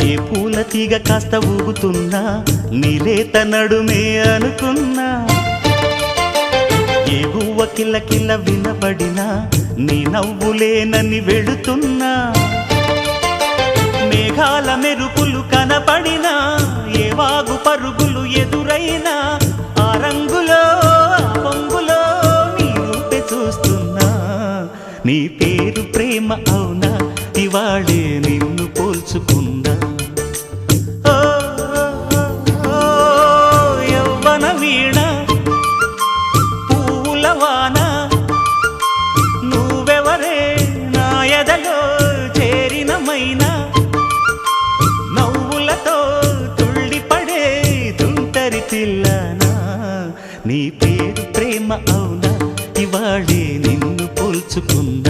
ఏ పూల తీగ కాస్త ఊగుతున్నా నీలేత నడుమే అనుకున్నా ఏ గువ్వ కిల్ల కిల్ల వినబడినా నీ నవ్వులేనని వెళుతున్నా మేఘాల మెరుపులు కనపడినా ఏ వాగు పరుగులు ఎదురైనా ఆ రంగులో ఆ పొంగులో నీ రూపే చూస్తున్నా నీ పేరు ప్రేమ అవునా ఇవాళే నిన్ను పోల్చుకున్నా యవ్వన వీణ పూల వాన నువ్వెవరే నా ఎదలో చేరిన మైనా నవ్వులతో తుళ్ళిపడే తుంటరి పిల్లనా నీ పేరు ప్రేమ అవునా ఇవాళే నిన్ను పోల్చుకున్నా